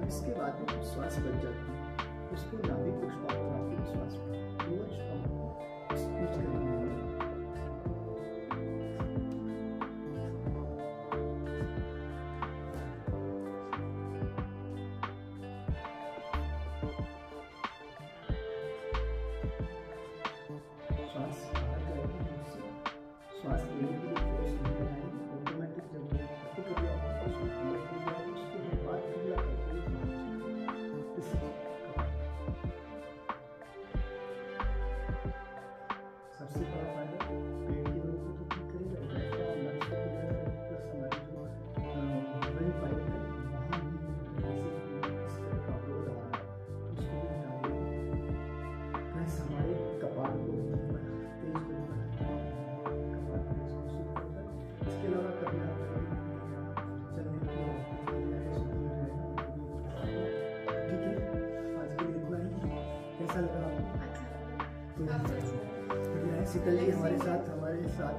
इसके बाद में श्वास बच जाती है, उसको नाभिक को स्टॉप करा के श्वास स्पीच करेंगे। श्वास बाहर जाएगी, श्वास लेने के लिए फोर्स नहीं आएगी, ऑटोमेटिक जब प्रतिक्रिया उसके बाद क्रिया करते सबसे बड़ा फायदा पेट के रोग को तो ठीक करेगा, हमारे कपाल को तेज इसके अलावा कभी आप चलने की ठीक है। आज के लिए इतना ही। कैसा लगा आपको? शीतल जी हमारे साथ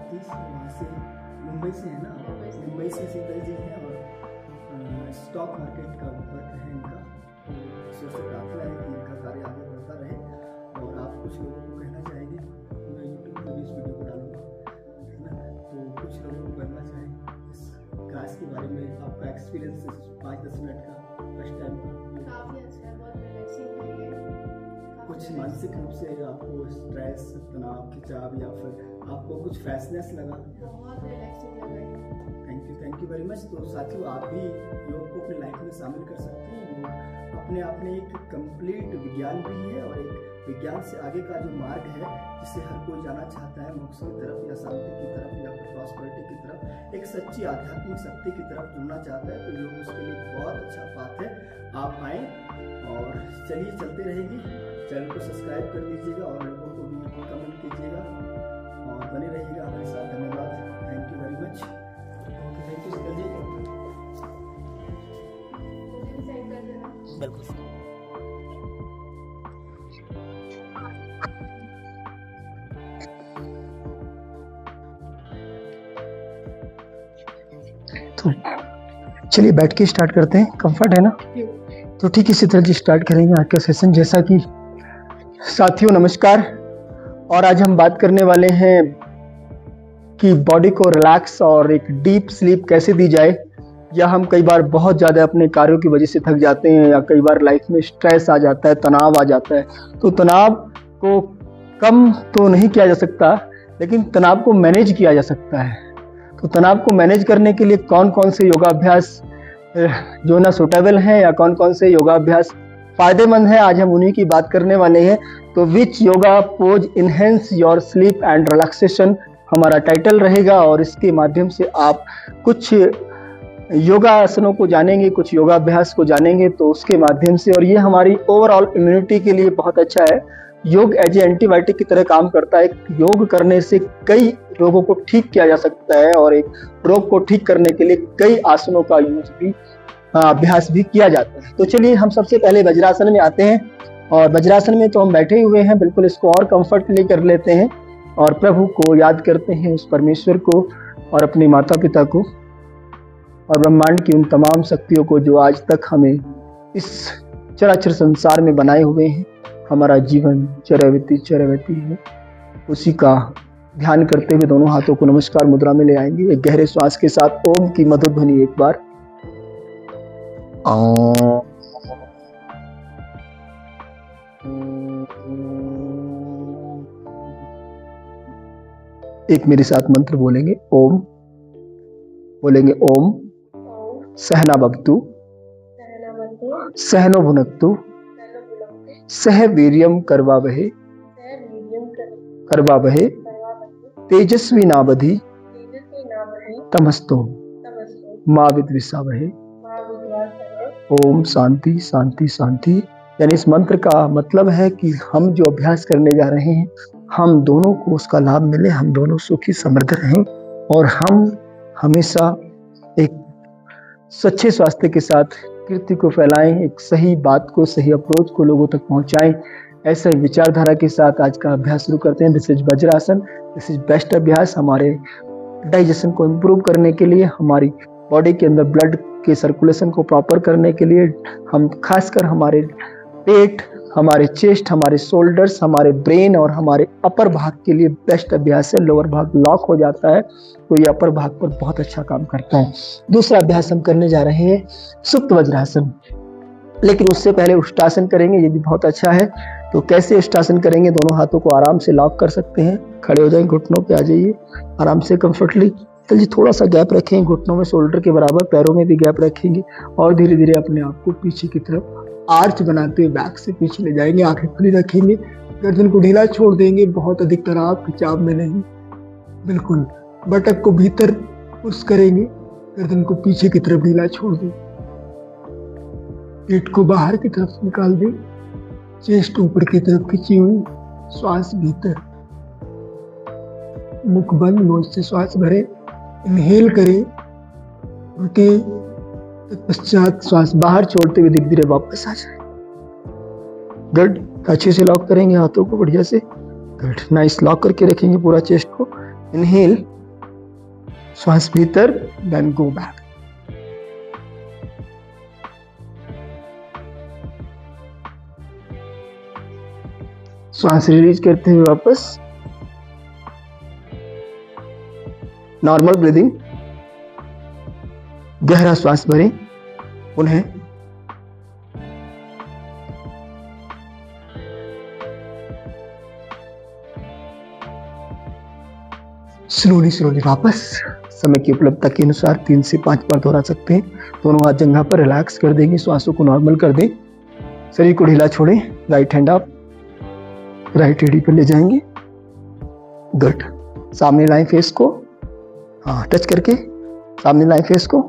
थी, वहाँ से मुंबई से है ना, मुंबई से शीतल जी हैं और स्टॉक मार्केट का वर्क है इनका। ईश्वर से प्रार्थना है कि इनका कार्य आगे बढ़ता रहे। और आप कुछ लोगों को कहना चाहेंगे, मैं यूट्यूब पर भी इस वीडियो को डालूंगा, है ना, तो कुछ लोगों को कहना चाहेंगे इस क्लास के बारे में, आपका एक्सपीरियंस 5-10 मिनट का फर्स्ट टाइम काफ़ी अच्छा है, बहुत रिलैक्सिंग है। कुछ मानसिक रूप से आपको स्ट्रेस, तनाव, खिंचाव या फिर आपको कुछ फ्रेशनेस लगा? बहुत रिलैक्सिंग लग रही है। Thank you very much. तो साथियों, आप भी योग को अपनी लाइफ में शामिल कर सकते हैं। योग अपने आप में एक कंप्लीट विज्ञान भी है और एक विज्ञान से आगे का जो मार्ग है, जिससे हर कोई जाना चाहता है मोक्ष की तरफ या शांति की तरफ या फिर प्रॉस्पेरिटी की तरफ, एक सच्ची आध्यात्मिक शक्ति की तरफ जुड़ना चाहता है, तो योग उसके लिए बहुत अच्छा बात है। आप आए और चलिए चलते रहेंगे। चैनल को सब्सक्राइब कर दीजिएगा और लोगों को भी कमेंट कीजिएगा और बने रहिएगा हमारे साथ। धन्यवाद। Thank you very much. Thank you Sheetal ji. बिल्कुल। तो चलिए बैठ के स्टार्ट करते हैं। कंफर्ट है ना? तो ठीक इसी तरह जी स्टार्ट करेंगे आज का सेशन। जैसा कि साथियों नमस्कार, और आज हम बात करने वाले हैं कि बॉडी को रिलैक्स और एक डीप स्लीप कैसे दी जाए। या हम कई बार बहुत ज़्यादा अपने कार्यों की वजह से थक जाते हैं, या कई बार लाइफ में स्ट्रेस आ जाता है, तनाव आ जाता है। तो तनाव को कम तो नहीं किया जा सकता, लेकिन तनाव को मैनेज किया जा सकता है। तो तनाव को मैनेज करने के लिए कौन कौन से योगाभ्यास जो ना सूटेबल हैं या कौन कौन से योगाभ्यास फायदेमंद है, आज हम उन्हीं की बात करने वाले हैं। तो which yoga pose enhance your sleep and relaxation हमारा टाइटल रहेगा, और इसके माध्यम से आप कुछ योगासनों को जानेंगे, कुछ योगाभ्यास को जानेंगे। तो उसके माध्यम से, और ये हमारी ओवरऑल इम्यूनिटी के लिए बहुत अच्छा है। योग एज ए एंटीबायोटिक की तरह काम करता है। योग करने से कई रोगों को ठीक किया जा सकता है, और एक रोग को ठीक करने के लिए कई आसनों का यूज भी, अभ्यास भी किया जाता है। तो चलिए हम सबसे पहले वज्रासन में आते हैं। और वज्रासन में तो हम बैठे हुए हैं, बिल्कुल इसको और कंफर्टली कर लेते हैं और प्रभु को याद करते हैं, उस परमेश्वर को और अपने माता पिता को और ब्रह्मांड की उन तमाम शक्तियों को जो आज तक हमें इस चराचर संसार में बनाए हुए हैं। हमारा जीवन चरैवती है, उसी का ध्यान करते हुए दोनों हाथों को नमस्कार मुद्रा में ले आएंगे। एक गहरे श्वास के साथ ओम की मधुर ध्वनि एक बार, एक मेरे साथ मंत्र बोलेंगे ओम, बोलेंगे ओम सहना भवतु सहनो भुनक्तु सह वीर्यम करवावहे तेजस्वी नावधि तमस्तु मां विद्विषावहे। ओम शांति शांति शांति। यानी इस मंत्र का मतलब है कि हम जो अभ्यास करने जा रहे हैं, हम दोनों को उसका लाभ मिले, हम दोनों सुखी समृद्ध रहें और हम हमेशा एक सच्चे स्वास्थ्य के साथ कीर्ति को फैलाएं, एक सही बात को, सही अप्रोच को लोगों तक पहुंचाएं। ऐसे विचारधारा के साथ आज का अभ्यास शुरू करते हैं। This is vajrasana, this is best अभ्यास हमारे डाइजेशन को इम्प्रूव करने के लिए, हमारी बॉडी के अंदर ब्लड के सर्कुलेशन को प्रॉपर करने के लिए हम खासकर हमारे पेट, हमारे चेस्ट, हमारे शोल्डर्स, हमारे ब्रेन और हमारे अपर भाग के लिए बेस्ट अभ्यास है। लोअर भाग लॉक हो जाता है तो ये अपर भाग पर बहुत अच्छा काम करता है। दूसरा अभ्यास हम करने जा रहे हैं सुप्त वज्रासन, लेकिन उससे पहले उष्टासन करेंगे, ये भी बहुत अच्छा है। तो कैसे उष्टासन करेंगे? दोनों हाथों को आराम से लॉक कर सकते हैं, खड़े हो जाएं, घुटनों पे आ जाइए आराम से कंफर्टेबली। चलिए थोड़ा सा गैप रखें घुटनों में, शोल्डर के बराबर, पैरों में भी गैप रखेंगे और धीरे धीरे अपने आप को पीछे की तरफ आर्च बनाते हुए बैक से पीछे ले जाएंगे। आंखें खुली रखेंगे, गर्दन को ढीला छोड़ देंगे, बहुत अधिक तनाव खिंचाव में नहीं, बिल्कुल। बटक को भीतर पुश करेंगे, गर्दन को पीछे की तरफ ढीला छोड़ दें, पेट को बाहर की तरफ निकाल दें, चेस्ट ऊपर की तरफ खींची हुई, श्वास भीतर, मुख बंद, नोज से श्वास भरें, इनहेल करें, रुके, तत्पश्चात श्वास बाहर छोड़ते हुए धीरे धीरे वापस आ जाए। गुड, अच्छे से लॉक करेंगे हाथों को बढ़िया से। गुड, नाइस, लॉक करके रखेंगे पूरा चेस्ट को। इनहेल, श्वास भीतर, देन गो बैक। श्वास रिलीज करते हुए वापस, नॉर्मल ब्रीदिंग, गहरा श्वास भरें, उन्हें स्लोली वापस। समय की उपलब्धता के अनुसार 3 से 5 बार दोहरा सकते हैं। दोनों हाथ जंघा पर रिलैक्स कर देंगे, श्वासों को नॉर्मल कर दें, शरीर को ढीला छोड़ें, राइट हैंड आप राइट एडी पर ले जाएंगे। गुड, सामने लाएं फेस को, हाँ टच करके सामने लाएं फेस को,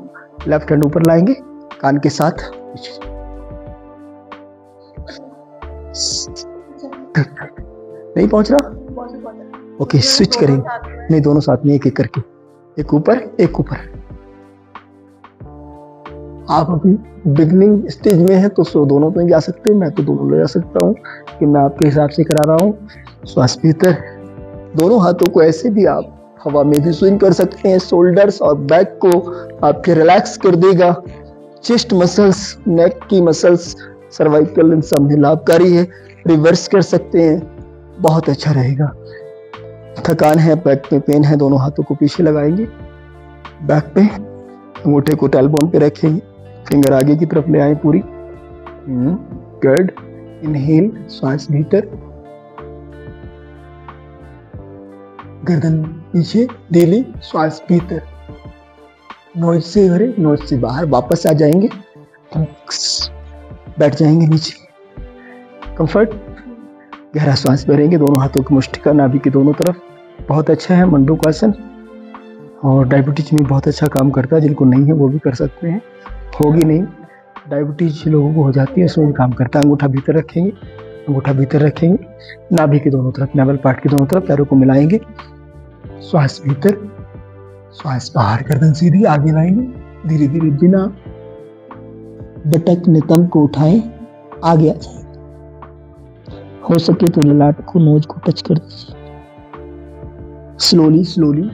लेफ्ट हैंड ऊपर लाएंगे कान के साथ। नहीं पहुंच रहा? ओके, स्विच करेंगे, नहीं दोनों साथ में एक एक करके, एक ऊपर एक ऊपर। आप अभी बिगनिंग स्टेज में है तो दोनों पे जा सकते हैं, मैं तो दोनों ले जा सकता हूँ कि मैं आपके हिसाब से करा रहा हूँ। श्वास भीतर, दोनों हाथों को ऐसे भी आप हवा में भी स्विंग कर सकते हैं। शोल्डर्स और बैक को आपके रिलैक्स कर देगा। चेस्ट मसल्स, नेक की मसल्स, सर्वाइकल इन सब में लाभकारी है। रिवर्स कर सकते हैं, बहुत अच्छा रहेगा। थकान है, बैक में पेन है, दोनों हाथों को पीछे लगाएंगे, बैक पे अंगूठे को टेलबोन पे रखेंगे, फिंगर आगे की तरफ ले आए पूरी। गुड, इनहेल, श्वास भीतर, गर्दन पीछे ढीली, श्वास भीतर, नोज से भरे, नोज से बाहर, वापस आ जाएंगे, बैठ जाएंगे नीचे, कंफर्ट। गहरा श्वास भरेंगे, दोनों हाथों की मुष्टिका नाभि की दोनों तरफ, बहुत अच्छा है मंडूकासन। और डायबिटीज में बहुत अच्छा काम करता है, जिनको नहीं है वो भी कर सकते हैं, होगी नहीं, डायबिटीज लोगों को हो जाती है, उसमें भी काम करता है। अंगूठा भीतर रखेंगे, अंगूठा भीतर रखेंगे, नाभि के दोनों तरफ, नेवल पार्ट के दोनों तरफ, पैरों को मिलाएंगे, श्वास भीतर, श्वास बाहर, गर्दन सीधी आगे लाएंगे, धीरे धीरे बिना बटक नितंब को उठाएं, आगे आ जाए। हो सके तो ललाट को, नोज को टच कर दीजिए। स्लोली स्लोली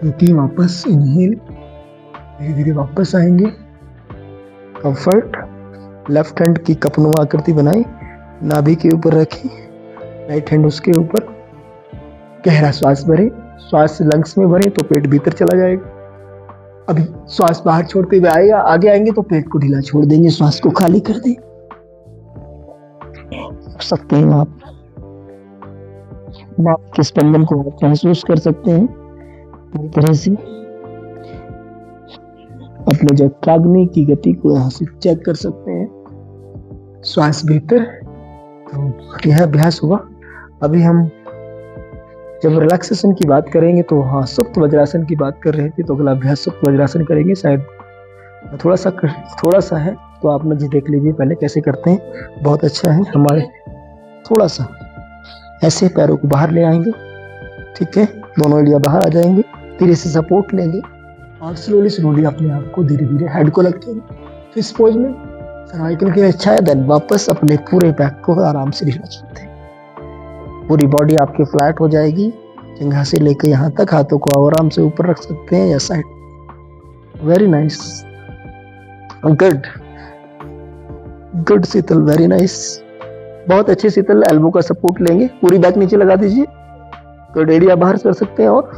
रुकिए, वापस इनहेल, धीरे धीरे वापस आएंगे, कंफर्ट। लेफ्ट हैंड की कपनों आकृति बनाएं, नाभि के ऊपर रखें, राइट हैंड उसके ऊपर। गहरा श्वास भरें, श्वास लंग्स में भरें तो पेट भीतर चला जाएगा। अभी श्वास बाहर छोड़ते हुए आएगा, आगे आएंगे तो पेट को ढीला छोड़ देंगे, श्वास को खाली कर दें। सकते हैं आप नाक के स्पंदन को आप महसूस कर सकते हैं पूरी तरह से। अपने जठराग्नि की गति को यहाँ से चेक कर सकते हैं। श्वास भीतर, तो यह अभ्यास हुआ। अभी हम जब रिलैक्सेशन की बात करेंगे तो हाँ, सुप्त वज्रासन की बात कर रहे थे, तो अगला अभ्यास सुप्त वज्रासन करेंगे। शायद थोड़ा सा है तो आप मुझे देख लीजिए पहले कैसे करते हैं, बहुत अच्छा है। हमारे थोड़ा सा ऐसे पैरों को बाहर ले आएंगे, ठीक है, दोनों एड़िया बाहर आ जाएंगे, धीरे से सपोर्ट लेंगे और स्लोली अपने आप को धीरे धीरे हेड को रखेंगे फिश पोज में। सर्वाइकल के लिए अच्छा है। देन वापस अपने पूरे बैक को आराम से ढीला छोड़ते हैं, पूरी बॉडी आपकी फ्लैट हो जाएगी। जंघा से लेकर यहाँ तक हाथों को आराम से ऊपर रख सकते हैं या side. Very nice. Good good Sheetal, very nice, बहुत अच्छे शीतल। एल्बो का सपोर्ट लेंगे, पूरी बैक नीचे लगा दीजिए। गुड, एरिया बाहर कर सकते हैं और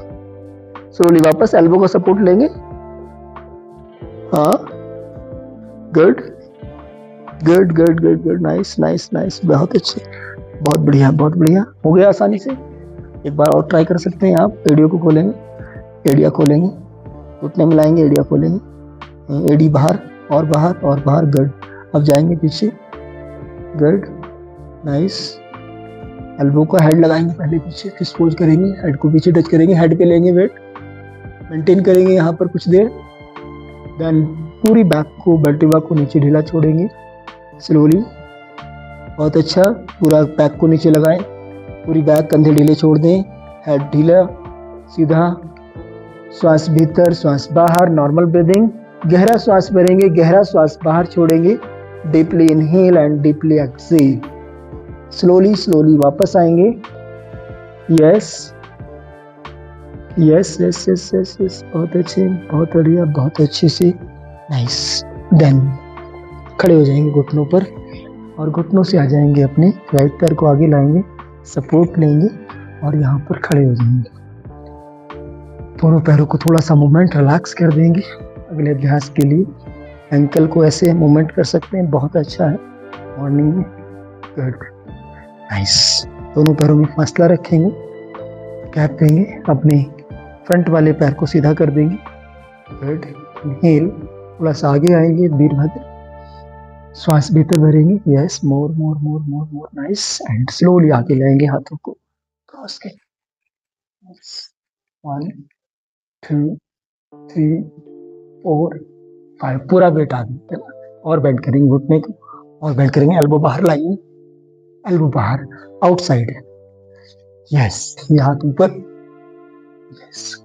स्लोली वापस एल्बो का सपोर्ट लेंगे। हाँ, good good good good good, nice nice nice, बहुत अच्छे, बहुत बढ़िया बहुत बढ़िया, हो गया आसानी से। एक बार और ट्राई कर सकते हैं आप। एडियो को खोलेंगे, एडिया खोलेंगे, घुटने मिलाएंगे, एडिया खोलेंगे, एडी बाहर और बाहर और बाहर। गुड, अब जाएंगे पीछे। गुड, नाइस, एल्बो का हेड लगाएंगे पहले पीछे, फिर पोज करेंगे, हेड को पीछे टच करेंगे, हेड पे लेंगे, वेट मेंटेन करेंगे यहाँ पर कुछ देर। देन पूरी बैक को, वर्टिब्रा को नीचे ढीला छोड़ेंगे स्लोली। बहुत अच्छा, पूरा बैक को नीचे लगाएं, पूरी बैक, कंधे ढीले छोड़ दें, हेड ढीला सीधा, श्वास भीतर श्वास बाहर, नॉर्मल ब्रीदिंग। गहरा श्वास भरेंगे, गहरा श्वास बाहर छोड़ेंगे, deeply inhale and deeply exhale. Slowly slowly वापस आएंगे। Yes yes yes yes yes yes, बहुत अच्छे, बहुत बढ़िया, बहुत अच्छे से, नाइस। देन खड़े हो जाएंगे घुटनों पर और घुटनों से आ जाएंगे, अपने राइट पैर को आगे लाएंगे, सपोर्ट लेंगे और यहाँ पर खड़े हो जाएंगे। दोनों पैरों को थोड़ा सा मूवमेंट रिलैक्स कर देंगे अगले अभ्यास के लिए। एंकल को ऐसे मूवमेंट कर सकते हैं, बहुत अच्छा है मॉर्निंग में। गुड, नाइस, दोनों पैरों में फासला रखेंगे, गैप देंगे, अपने फ्रंट वाले पैर को सीधा कर देंगे। गुड, इनहेल, थोड़ा सा आगे आएंगे, वीरभद्र, श्वास भीतर भरेंगे। Yes, more more more more more, nice, and slowly आगे लाएंगे हाथों को क्रॉस के। 1 2 3 4 5, पूरा वेट आगे और बेंड करेंगे घुटने को, और बेंड करेंगे, एल्बो बाहर लाएंगे, एल्बो बाहर, आउटसाइड। यस, ये हाथ ऊपर। यस,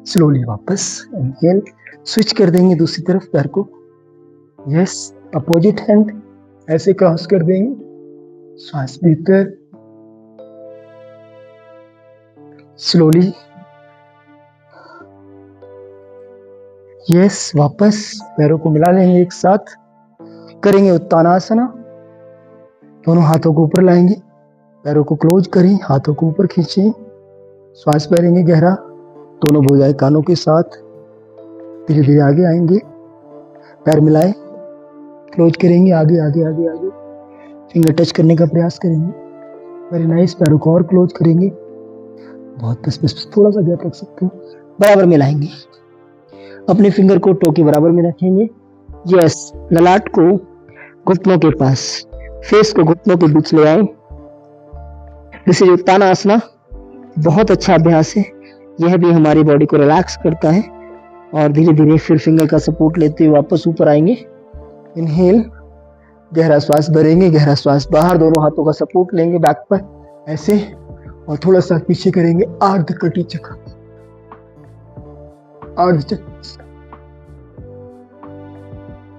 स्लोली वापस इनहेल, स्विच कर देंगे दूसरी तरफ पैर को। यस, अपोजिट हैंड ऐसे क्रॉस कर देंगे, श्वास भीतर, स्लोली। यस, वापस पैरों को मिला लेंगे, एक साथ करेंगे उत्तानासना। दोनों हाथों को ऊपर लाएंगे, पैरों को क्लोज करें, हाथों को ऊपर खींचें, श्वास भरेंगे गहरा, दोनों भुजाएं कानों के साथ, धीरे धीरे आगे आएंगे, पैर मिलाएं, क्लोज करेंगे, आगे आगे आगे आगे, फिंगर टच करने का प्रयास करेंगे। वेरी नाइस, पैरों को और क्लोज करेंगे, बहुत बस थोड़ा सा गैप रख सकते हैं, बराबर मिलाएंगे, अपने फिंगर को टो के बराबर में रखेंगे। यस, ललाट को घुटनों के पास, फेस को घुटनों के बीच ले आए। दिस इज उत्तानासना, बहुत अच्छा अभ्यास है, यह भी हमारी बॉडी को रिलैक्स करता है। और धीरे धीरे फिर फिंगर का सपोर्ट लेते हुए वापस ऊपर आएंगे। इनहेल, गहरा श्वास भरेंगे, गहरा श्वास बाहर, दोनों हाथों का सपोर्ट लेंगे बैक पर ऐसे, और थोड़ा सा पीछे करेंगे, अर्ध कटी चक्र, अर्ध चक्र।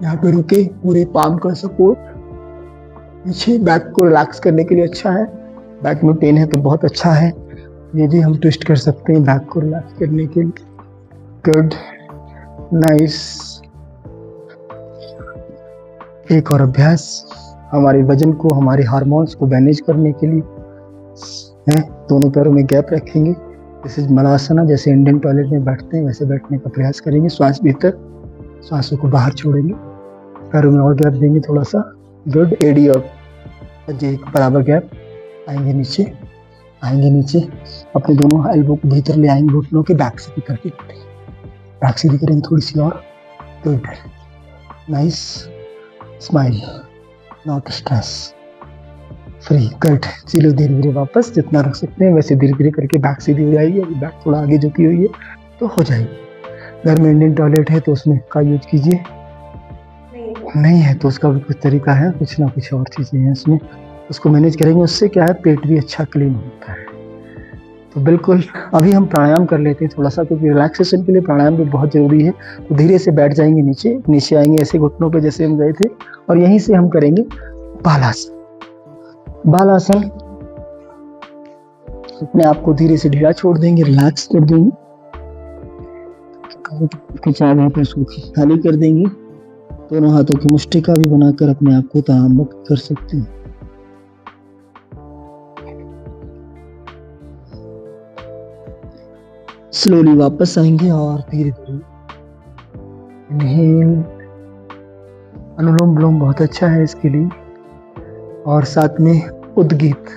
यहाँ पे रुके, पूरे पाम का सपोर्ट पीछे, बैक को रिलैक्स करने के लिए अच्छा है। बैक में पेन है तो बहुत अच्छा है, ये भी हम ट्विस्ट कर सकते हैं बैक को रिलैक्स करने के लिए। Good, nice. एक और अभ्यास हमारे वजन को, हमारे हार्मोन्स को मैनेज करने के लिए है। दोनों पैरों में गैप रखेंगे, जैसे मलासना, जैसे इंडियन टॉयलेट में बैठते हैं वैसे बैठने का प्रयास करेंगे। श्वास भीतर, श्वासों को बाहर छोड़ेंगे, पैरों में और गैप देंगे थोड़ा सा। गुड, एडी और पंजे बराबर गैप, आएंगे नीचे, आएंगे नीचे, अपने दोनों एल्बो को भीतर ले आएंगे, घुटनों के बैक सीधी करके, बैक सीधी करेंगे थोड़ी सी और। Good, nice, smile, not stress, free. Good, चलो धीरे धीरे वापस, जितना रख सकते हैं वैसे धीरे धीरे करके बैक सीधी हो जाएगी। अभी बैक थोड़ा आगे झुकी हुई है तो हो जाएगी। घर में इंडियन टॉयलेट है तो उसमें का यूज कीजिए, नहीं है तो उसका भी कुछ तरीका है, कुछ ना कुछ और चीज़ें हैं उसमें, उसको मैनेज करेंगे। उससे क्या है, पेट भी अच्छा क्लीन होता है। तो बिल्कुल अभी हम प्राणायाम कर लेते हैं थोड़ा सा, क्योंकि रिलैक्सेशन के लिए प्राणायाम भी बहुत ज़रूरी है। तो धीरे से बैठ जाएंगे नीचे, नीचे आएंगे ऐसे घुटनों पे जैसे हम गए थे, और यहीं से हम करेंगे बालासन। बालासन, अपने आप को धीरे से ढीला छोड़ देंगे, रिलैक्स कर देंगे, खाली कर देंगे, दोनों हाथों की मुष्टिका भी बनाकर अपने आप को तनाव मुक्त कर सकते हैं। स्लोली वापस आएंगे और धीरे धीरे इनहेल। अनुलोम विलोम बहुत अच्छा है इसके लिए, और साथ में उद्गीत।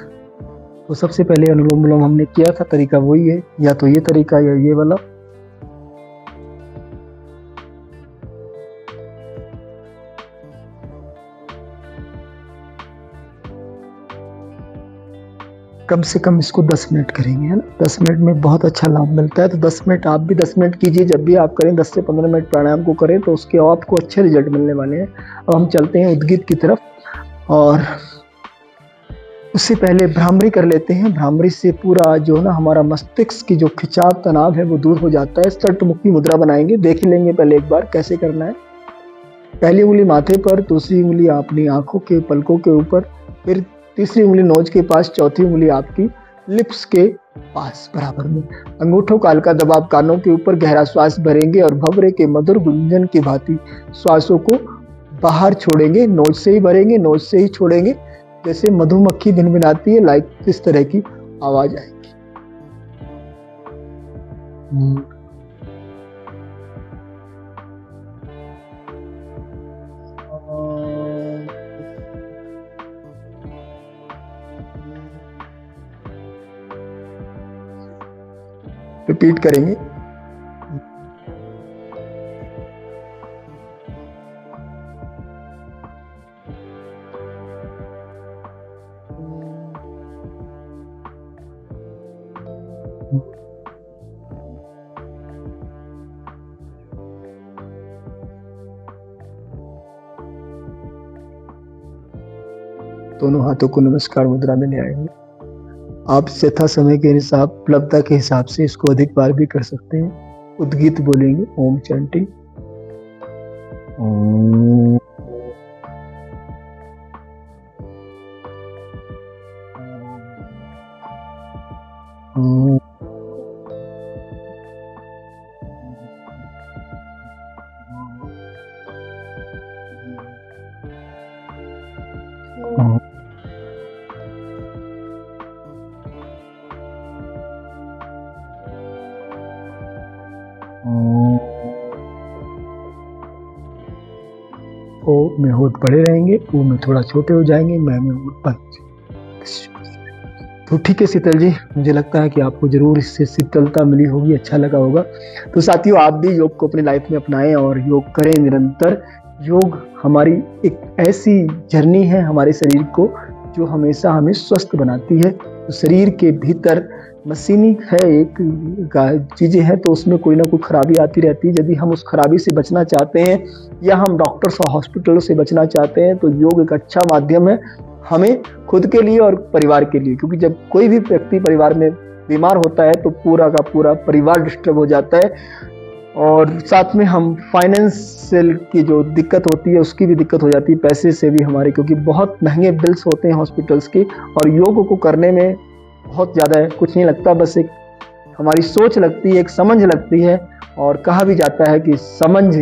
तो सबसे पहले अनुलोम विलोम हमने किया था, तरीका वही है, या तो ये तरीका या ये वाला। कम से कम इसको 10 मिनट करेंगे, है ना। 10 मिनट में बहुत अच्छा लाभ मिलता है। तो 10 मिनट आप भी 10 मिनट कीजिए। जब भी आप करें 10 से 15 मिनट प्राणायाम को करें तो उसके आपको अच्छे रिजल्ट मिलने वाले हैं। अब हम चलते हैं उद्गीत की तरफ, और उससे पहले भ्रामरी कर लेते हैं। भ्रामरी से पूरा जो है ना हमारा मस्तिष्क की जो खिंचाव तनाव है वो दूर हो जाता है। षट्मुखी मुद्रा बनाएंगे, देख लेंगे पहले एक बार कैसे करना है। पहली उंगली माथे पर, दूसरी उंगली अपनी आंखों के पलकों के ऊपर, फिर तीसरी उंगली नोज के पास, चौथी उंगली आपकी लिप्स के पास बराबर में। अंगूठों का हल्का दबाव कानों के ऊपर, गहरा श्वास भरेंगे और भंवरे के मधुर गुंजन की भांति श्वासों को बाहर छोड़ेंगे। नोज से ही भरेंगे, नोज से ही छोड़ेंगे। जैसे मधुमक्खी भिनभिनाती है, लाइक इस तरह की आवाज आएगी। रिपीट करेंगे। दोनों हाथों को नमस्कार मुद्रा में ले आएंगे। आप यथा समय के हिसाब, उपलब्धता के हिसाब से इसको अधिक बार भी कर सकते हैं। उद्गीत बोलेंगे, ओम चैंटिंग। ओम ओम ओम। ओ में होठ बड़े रहेंगे, ओ में थोड़ा छोटे हो जाएंगे, मैं में होठ बंद। तो ठीक है शीतल जी, मुझे लगता है कि आपको जरूर इससे शीतलता मिली होगी, अच्छा लगा होगा। तो साथियों, आप भी योग को अपनी लाइफ में अपनाएं और योग करें निरंतर। योग हमारी एक ऐसी जर्नी है हमारे शरीर को जो हमेशा हमें स्वस्थ बनाती है। तो शरीर के भीतर मशीनी है, एक चीजें हैं, तो उसमें कोई ना कोई खराबी आती रहती है। यदि हम उस खराबी से बचना चाहते हैं या हम डॉक्टर्स और हॉस्पिटलों से बचना चाहते हैं तो योग एक अच्छा माध्यम है हमें खुद के लिए और परिवार के लिए। क्योंकि जब कोई भी व्यक्ति परिवार में बीमार होता है तो पूरा का पूरा परिवार डिस्टर्ब हो जाता है, और साथ में हम फाइनेंशियल की जो दिक्कत होती है उसकी भी दिक्कत हो जाती है, पैसे से भी हमारे, क्योंकि बहुत महंगे बिल्स होते हैं हॉस्पिटल्स के। और योग को करने में बहुत ज़्यादा कुछ नहीं लगता, बस एक हमारी सोच लगती है, एक समझ लगती है। और कहा भी जाता है कि समझ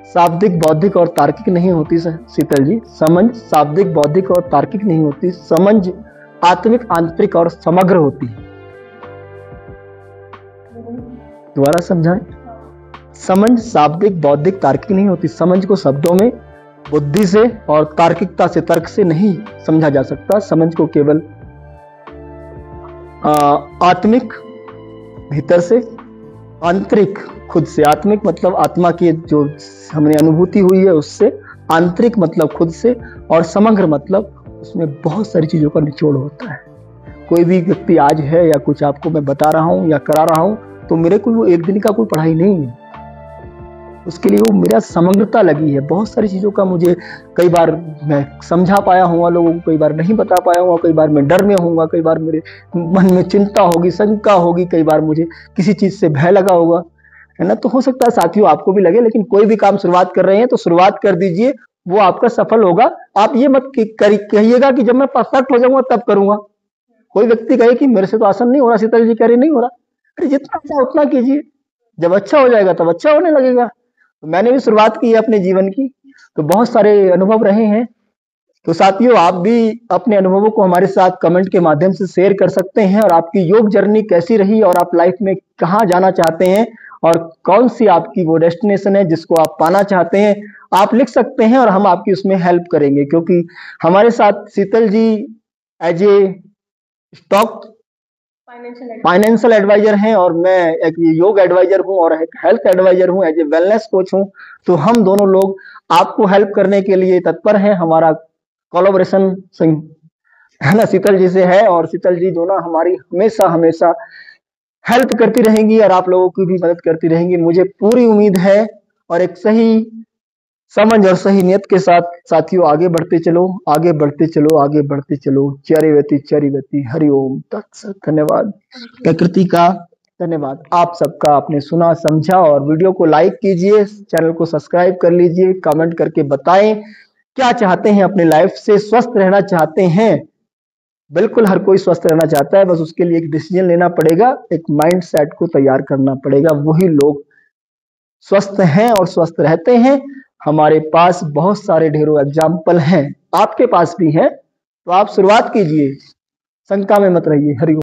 शाब्दिक, बौद्धिक और तार्किक नहीं होती शीतल जी। समझ शाब्दिक, बौद्धिक और तार्किक नहीं होती, समझ आत्मिक, आंतरिक और समग्र होती है। दोबारा समझाएं। समझ शाब्दिक, बौद्धिक, तार्किक नहीं होती। समझ को शब्दों में बुद्धि से और तार्किकता से, तर्क से नहीं समझा जा सकता। समझ को केवल आत्मिक भीतर से, आंतरिक खुद से। आत्मिक मतलब आत्मा की जो हमने अनुभूति हुई है उससे, आंतरिक मतलब खुद से, और समग्र मतलब उसमें बहुत सारी चीजों का निचोड़ होता है। कोई भी व्यक्ति आज है या कुछ आपको मैं बता रहा हूँ या करा रहा हूँ तो मेरे को वो एक दिन का कोई पढ़ाई नहीं है, उसके लिए वो मेरा समग्रता लगी है। बहुत सारी चीज़ों का मुझे कई बार मैं समझा पाया हूँ लोगों को, कई बार नहीं बता पाया हूँ, कई बार मैं डर में हूँगा, कई बार मेरे मन में चिंता होगी, शंका होगी, कई बार मुझे किसी चीज़ से भय लगा होगा, है ना। तो हो सकता है साथियों आपको भी लगे, लेकिन कोई भी काम शुरुआत कर रहे हैं तो शुरुआत कर दीजिए, वो आपका सफल होगा। आप ये मत कहिएगा कि जब मैं परफेक्ट हो जाऊंगा तब करूंगा। कोई व्यक्ति कहे कि मेरे से तो आसन नहीं हो रहा, शीतल जी कह रही नहीं हो रहा, अरे जितना अच्छा उतना कीजिए, जब अच्छा हो जाएगा तब अच्छा होने लगेगा। तो मैंने भी शुरुआत की है अपने जीवन की, तो बहुत सारे अनुभव रहे हैं। तो साथियों, आप भी अपने अनुभवों को हमारे साथ कमेंट के माध्यम से शेयर कर सकते हैं, और आपकी योग जर्नी कैसी रही और आप लाइफ में कहाँ जाना चाहते हैं और कौन सी आपकी वो डेस्टिनेशन है जिसको आप पाना चाहते हैं, आप लिख सकते हैं और हम आपकी उसमें हेल्प करेंगे। क्योंकि हमारे साथ Sheetal ji as a stock financial advisor हैं और मैं एक योग एडवाइजर हूं और एक हेल्थ एडवाइजर हूं, एज ए वेलनेस कोच हूं। तो हम दोनों लोग आपको हेल्प करने के लिए तत्पर हैं। हमारा कोलैबोरेशन है ना शीतल जी से है, और शीतल जी जो ना हमारी हमेशा हमेशा हेल्प करती रहेंगी और आप लोगों की भी मदद करती रहेंगी, मुझे पूरी उम्मीद है। और एक सही समझ और सही नियत के साथ साथियों आगे बढ़ते चलो, आगे बढ़ते चलो, आगे बढ़ते चलो। चरिवती हरिओम तत्सत। धन्यवाद प्रकृति का, धन्यवाद आप सबका। आपने सुना समझा, और वीडियो को लाइक कीजिए, चैनल को सब्सक्राइब कर लीजिए, कमेंट करके बताएं क्या चाहते हैं अपने लाइफ से। स्वस्थ रहना चाहते हैं, बिल्कुल हर कोई स्वस्थ रहना चाहता है, बस उसके लिए एक डिसीजन लेना पड़ेगा, एक माइंड सेट को तैयार करना पड़ेगा। वही लोग स्वस्थ हैं और स्वस्थ रहते हैं। हमारे पास बहुत सारे ढेरों एग्जाम्पल हैं, आपके पास भी हैं, तो आप शुरुआत कीजिए, शंका में मत रहिए। हरि